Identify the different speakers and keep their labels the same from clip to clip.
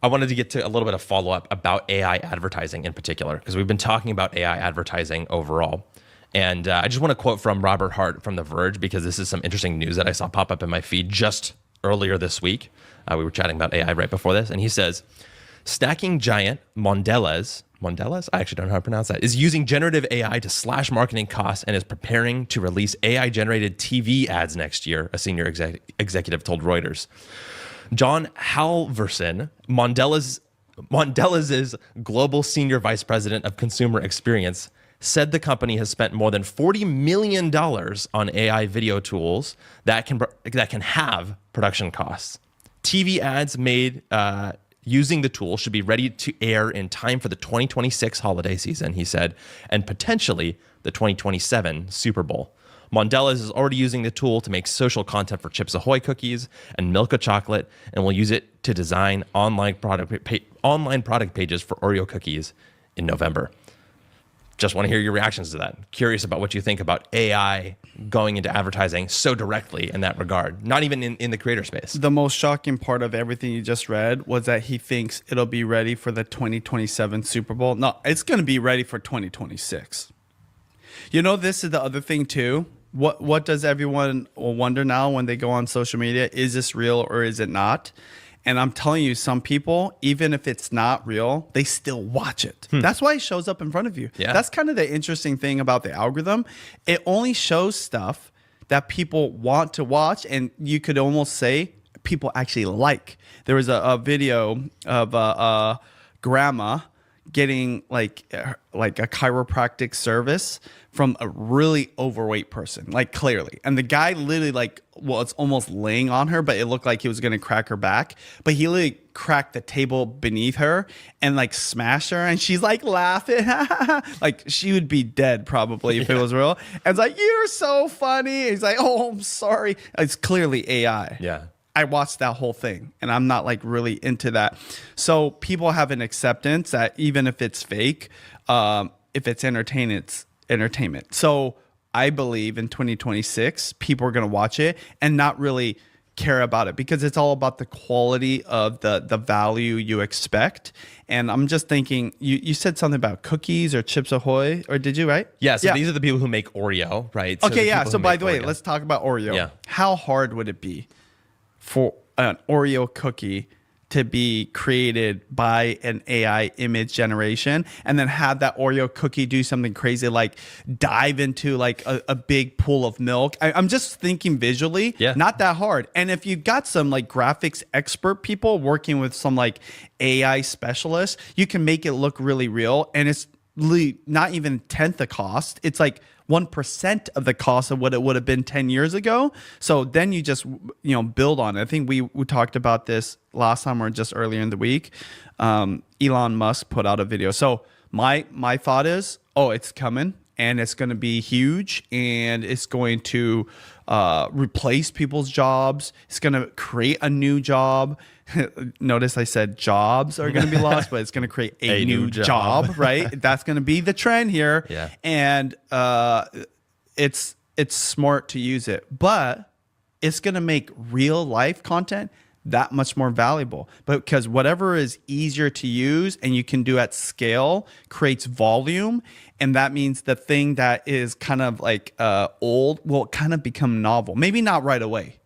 Speaker 1: I wanted to get to a little bit of follow-up about AI advertising in particular, because we've been talking about AI advertising overall. And I just want to quote from Robert Hart from The Verge, because this is some interesting news that I saw pop up in my feed just earlier this week. We were chatting about AI right before this. And he says, stacking giant Mondelez, I actually don't know how to pronounce that, is using generative AI to slash marketing costs and is preparing to release AI-generated TV ads next year, a senior executive told Reuters. John Halverson, Mondelez's global senior vice president of consumer experience, said the company has spent more than $40 million on AI video tools that can have production costs. TV ads made using the tool should be ready to air in time for the 2026 holiday season, he said, and potentially the 2027 Super Bowl. Mondelez is already using the tool to make social content for Chips Ahoy cookies and Milka chocolate, and will use it to design online product pages for Oreo cookies in November. Just want to hear your reactions to that. Curious about what you think about AI going into advertising so directly in that regard, not even in the creator space.
Speaker 2: The most shocking part of everything you just read was that he thinks it'll be ready for the 2027 Super Bowl. No, it's going to be ready for 2026. You know, this is the other thing too. What does everyone wonder now when they go on social media? Is this real or is it not? And I'm telling you, some people, even if it's not real, they still watch it. That's why it shows up in front of you.
Speaker 1: Yeah.
Speaker 2: That's kind of the interesting thing about the algorithm. It only shows stuff that people want to watch, and you could almost say people actually like. There was a video of a grandma getting like a chiropractic service from a really overweight person, like clearly. And the guy literally it's almost laying on her, but it looked like he was going to crack her back. But he literally cracked the table beneath her and like smashed her. And she's like laughing. Like she would be dead probably if it was real. And it's like, you're so funny. He's like, oh, I'm sorry. It's clearly AI.
Speaker 1: Yeah.
Speaker 2: I watched that whole thing and I'm not like really into that. So people have an acceptance that even if it's fake, if it's entertainment, it's entertainment. So I believe in 2026, people are going to watch it and not really care about it because it's all about the quality of the value you expect. And I'm just thinking, you said something about cookies or Chips Ahoy, or did you, right?
Speaker 1: Yeah, so these are the people who make Oreo, right?
Speaker 2: Okay, yeah. So by the way, let's talk about Oreo.
Speaker 1: Yeah.
Speaker 2: How hard would it be for an Oreo cookie to be created by an AI image generation and then have that Oreo cookie do something crazy like dive into like a big pool of milk? I'm just thinking visually, not that hard. And if you've got some like graphics expert people working with some like AI specialists, you can make it look really real. And it's really not even 1/10 the cost. It's like 1% of the cost of what it would have been 10 years ago. So then you just, build on it. I think we talked about this last time or just earlier in the week. Elon Musk put out a video. So my thought is, it's coming and it's going to be huge and it's going to replace people's jobs. It's going to create a new job. Notice I said jobs are going to be lost, but it's going to create a new job, right? That's going to be the trend here.
Speaker 1: Yeah.
Speaker 2: And it's smart to use it, but it's going to make real life content that much more valuable. But because whatever is easier to use and you can do at scale creates volume. And that means the thing that is kind of like old will kind of become novel. Maybe not right away,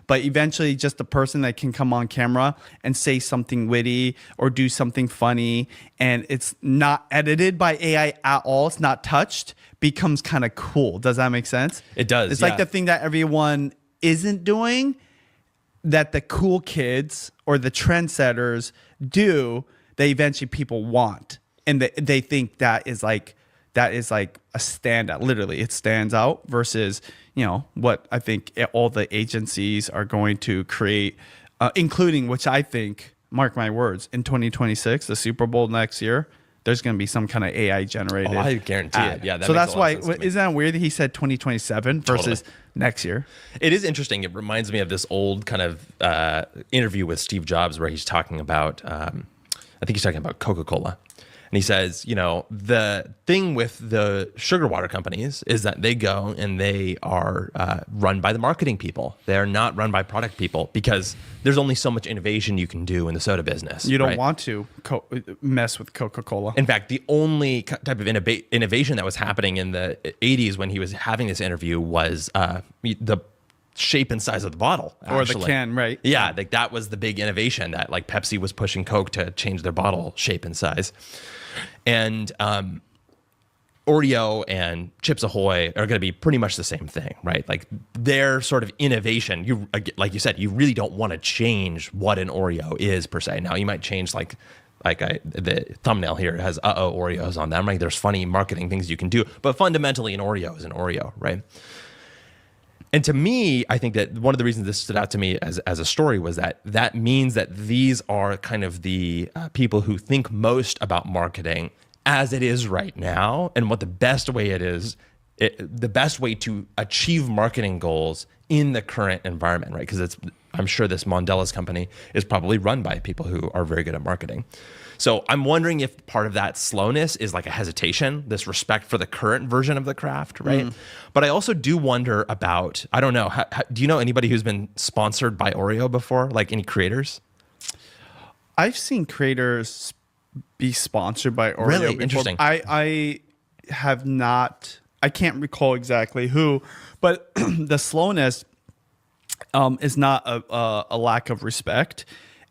Speaker 2: but eventually just the person that can come on camera and say something witty or do something funny and it's not edited by AI at all, it's not touched, becomes kind of cool. Does that make sense?
Speaker 1: It does.
Speaker 2: It's like the thing that everyone isn't doing that the cool kids or the trendsetters do, that eventually people want. And they think that is like a standout. Literally, it stands out versus, what I think all the agencies are going to create, including, which I think, mark my words, in 2026, the Super Bowl next year, there's going to be some kind of AI generated.
Speaker 1: Oh, I guarantee it. Yeah.
Speaker 2: So that's why, isn't that weird that he said 2027 versus next year?
Speaker 1: It is interesting. It reminds me of this old kind of interview with Steve Jobs where he's talking about, I think he's talking about Coca-Cola. And And he says, the thing with the sugar water companies is that they go and they are run by the marketing people. They're not run by product people because there's only so much innovation you can do in the soda business.
Speaker 2: You don't want to mess with Coca-Cola.
Speaker 1: In fact, the only type of innovation that was happening in the 80s when he was having this interview was the shape and size of the bottle.
Speaker 2: Or the can, right?
Speaker 1: Yeah, like that was the big innovation that like Pepsi was pushing Coke to change their bottle shape and size. And Oreo and Chips Ahoy are going to be pretty much the same thing, right? Like their sort of innovation, like you said, you really don't want to change what an Oreo is per se. Now you might change the thumbnail here has Oreos on them, right? There's funny marketing things you can do, but fundamentally an Oreo is an Oreo, right? And to me, I think that one of the reasons this stood out to me as a story was that means that these are kind of the people who think most about marketing as it is right now, and what the best way the best way to achieve marketing goals in the current environment, right? Because I'm sure this Mondelez company is probably run by people who are very good at marketing. So I'm wondering if part of that slowness is like a hesitation, this respect for the current version of the craft, right? But I also do wonder about, I don't know, do you know anybody who's been sponsored by Oreo before? Like any creators?
Speaker 2: I've seen creators be sponsored by Oreo
Speaker 1: Really?
Speaker 2: before.
Speaker 1: Interesting.
Speaker 2: I have not, I can't recall exactly who, but the slowness is not a lack of respect.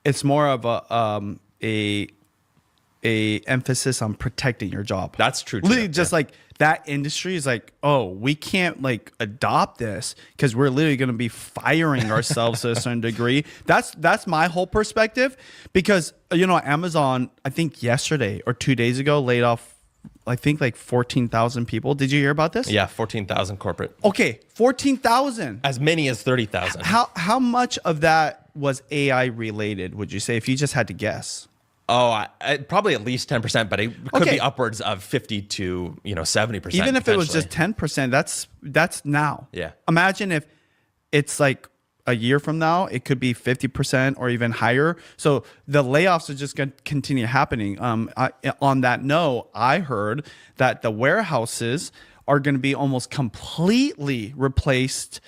Speaker 2: It's more of a emphasis on protecting your job.
Speaker 1: That's true too.
Speaker 2: Literally, just like that industry is like, oh, we can't like adopt this because we're literally going to be firing ourselves to a certain degree. That's my whole perspective, because Amazon, I think yesterday or 2 days ago, laid off, I think like 14,000 people. Did you hear about this?
Speaker 1: Yeah, 14,000 corporate.
Speaker 2: Okay, 14,000.
Speaker 1: As many as 30,000.
Speaker 2: How much of that was AI related, would you say, if you just had to guess?
Speaker 1: Oh, probably at least 10%, but it could be upwards of 50 to 70%.
Speaker 2: Even if it was just 10%, that's now.
Speaker 1: Yeah.
Speaker 2: Imagine if it's like a year from now, it could be 50% or even higher. So the layoffs are just going to continue happening. On that note, I heard that the warehouses are going to be almost completely replaced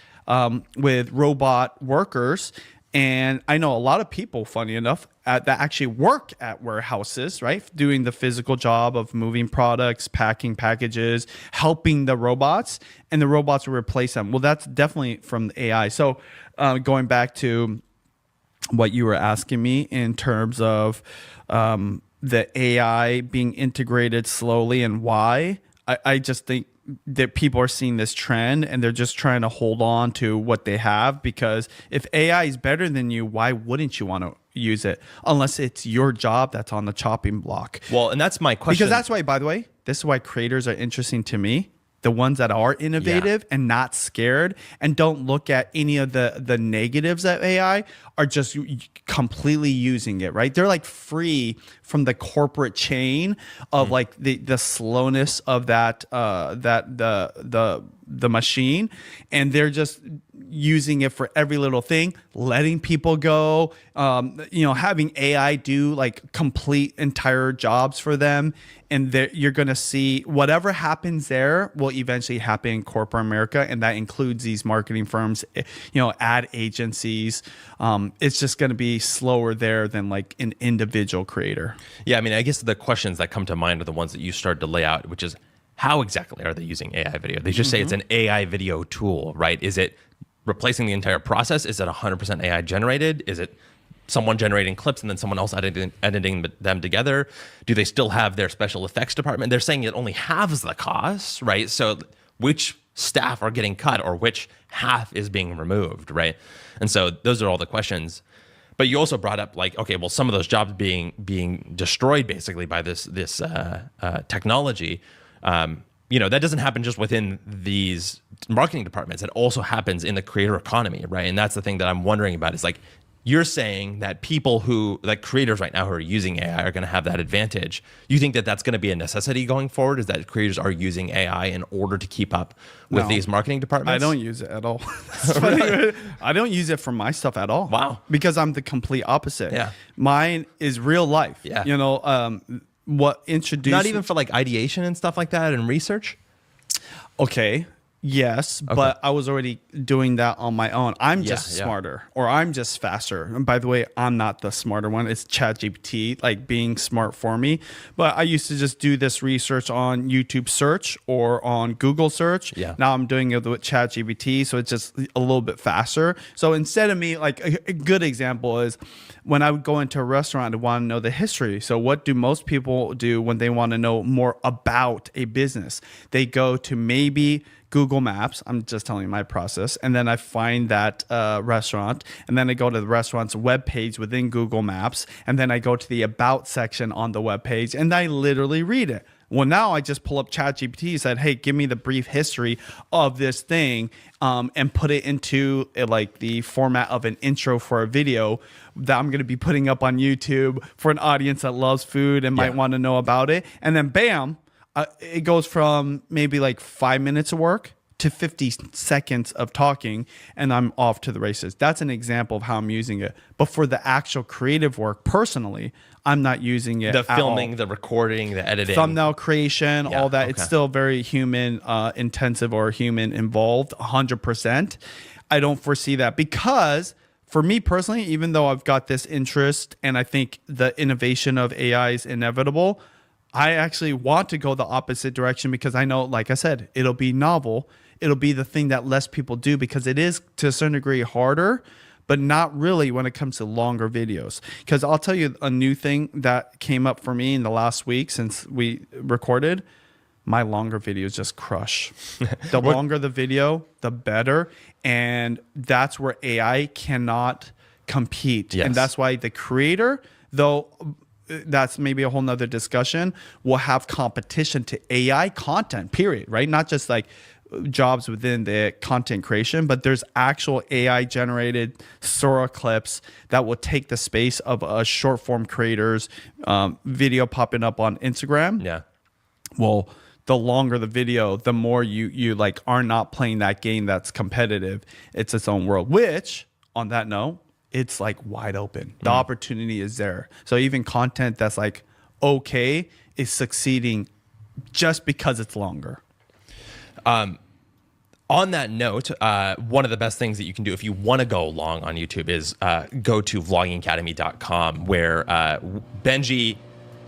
Speaker 2: with robot workers. And I know a lot of people, funny enough, that actually work at warehouses, right? Doing the physical job of moving products, packing packages, helping the robots, and the robots will replace them. Well, that's definitely from the AI. So going back to what you were asking me in terms of the AI being integrated slowly and why, I just think that people are seeing this trend and they're just trying to hold on to what they have, because if AI is better than you, why wouldn't you want to use it unless it's your job that's on the chopping block?
Speaker 1: Well, and that's my question.
Speaker 2: Because that's why, by the way, this is why creators are interesting to me. The ones that are innovative and not scared and don't look at any of the negatives of AI are just completely using it, right? They're like free from the corporate chain of like the slowness of that the machine, and they're just using it for every little thing, letting people go, having AI do like complete entire jobs for them. And you're going to see whatever happens there will eventually happen in corporate America. And that includes these marketing firms, ad agencies. It's just going to be slower there than like an individual creator.
Speaker 1: Yeah, I mean, I guess the questions that come to mind are the ones that you started to lay out, which is how exactly are they using AI video? They just say it's an AI video tool, right? Is it replacing the entire process? Is it 100% AI generated? Is it someone generating clips and then someone else editing them together? Do they still have their special effects department? They're saying it only halves the cost, right? So which staff are getting cut or which half is being removed, right? And so those are all the questions. But you also brought up like, okay, well, some of those jobs being destroyed basically by this technology. That doesn't happen just within these marketing departments. It also happens in the creator economy, right? And that's the thing that I'm wondering about is like, you're saying that people like creators right now who are using AI are going to have that advantage. You think that that's going to be a necessity going forward? Is that creators are using AI in order to keep up with these marketing departments?
Speaker 2: I don't use it at all. Really? I don't use it for my stuff at all.
Speaker 1: Wow.
Speaker 2: Because I'm the complete opposite.
Speaker 1: Yeah.
Speaker 2: Mine is real life.
Speaker 1: Yeah.
Speaker 2: what introduced
Speaker 1: Not even for like ideation and stuff like that and research?
Speaker 2: Okay. Yes, but I was already doing that on my own. I'm just smarter, or I'm just faster. And by the way, I'm not the smarter one. It's ChatGPT, like being smart for me. But I used to just do this research on YouTube search or on Google search.
Speaker 1: Yeah.
Speaker 2: Now I'm doing it with ChatGPT, so it's just a little bit faster. So instead of me, like a good example is when I would go into a restaurant and want to know the history. So what do most people do when they want to know more about a business? They go to maybe Google Maps. I'm just telling you my process. And then I find that restaurant. And then I go to the restaurant's webpage within Google Maps. And then I go to the About section on the webpage and I literally read it. Well, now I just pull up ChatGPT and said, hey, give me the brief history of this thing and put it into like the format of an intro for a video that I'm going to be putting up on YouTube for an audience that loves food and might want to know about it. And then bam, it goes from maybe like 5 minutes of work to 50 seconds of talking, and I'm off to the races. That's an example of how I'm using it. But for the actual creative work, personally, I'm not using it.
Speaker 1: The filming, the recording, the editing,
Speaker 2: thumbnail creation, all that. It's still very human intensive or human involved, 100%. I don't foresee that because for me personally, even though I've got this interest and I think the innovation of AI is inevitable, I actually want to go the opposite direction because I know, like I said, it'll be novel. It'll be the thing that less people do because it is to a certain degree harder, but not really when it comes to longer videos. Because I'll tell you a new thing that came up for me in the last week since we recorded. My longer videos just crush. The longer the video, the better. And that's where AI cannot compete.
Speaker 1: Yes.
Speaker 2: And that's why the creator, though that's maybe a whole nother discussion, will have competition to AI content, period, right? Not just like jobs within the content creation, but there's actual AI generated Sora clips that will take the space of a short form creators video popping up on Instagram.
Speaker 1: Yeah.
Speaker 2: Well, the longer the video, the more you like are not playing that game that's competitive. It's its own world, which on that note, it's like wide open. The opportunity is there. So even content that's like okay is succeeding just because it's longer.
Speaker 1: On that note, one of the best things that you can do if you want to go long on YouTube is go to vloggingacademy.com where Benji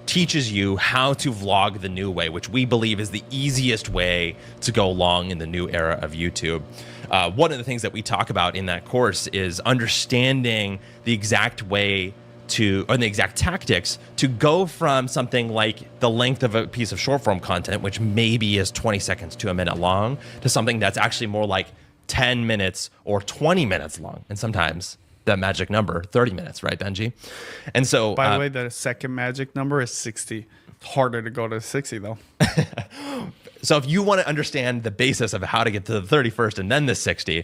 Speaker 1: teaches you how to vlog the new way, which we believe is the easiest way to go long in the new era of YouTube. One of the things that we talk about in that course is understanding the exact way to, or the exact tactics to go from something like the length of a piece of short form content, which maybe is 20 seconds to a minute long, to something that's actually more like 10 minutes or 20 minutes long. And sometimes that magic number, 30 minutes, right, Benji? And so,
Speaker 2: by the way, the second magic number is 60. It's harder to go to 60 though.
Speaker 1: So if you want to understand the basis of how to get to the 31st and then the 60,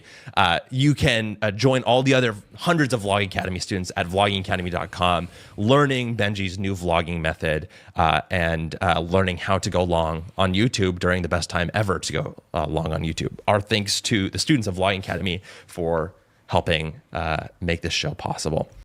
Speaker 1: you can join all the other hundreds of Vlogging Academy students at vloggingacademy.com, learning Benji's new vlogging method and learning how to go long on YouTube during the best time ever to go long on YouTube. Our thanks to the students of Vlogging Academy for helping make this show possible.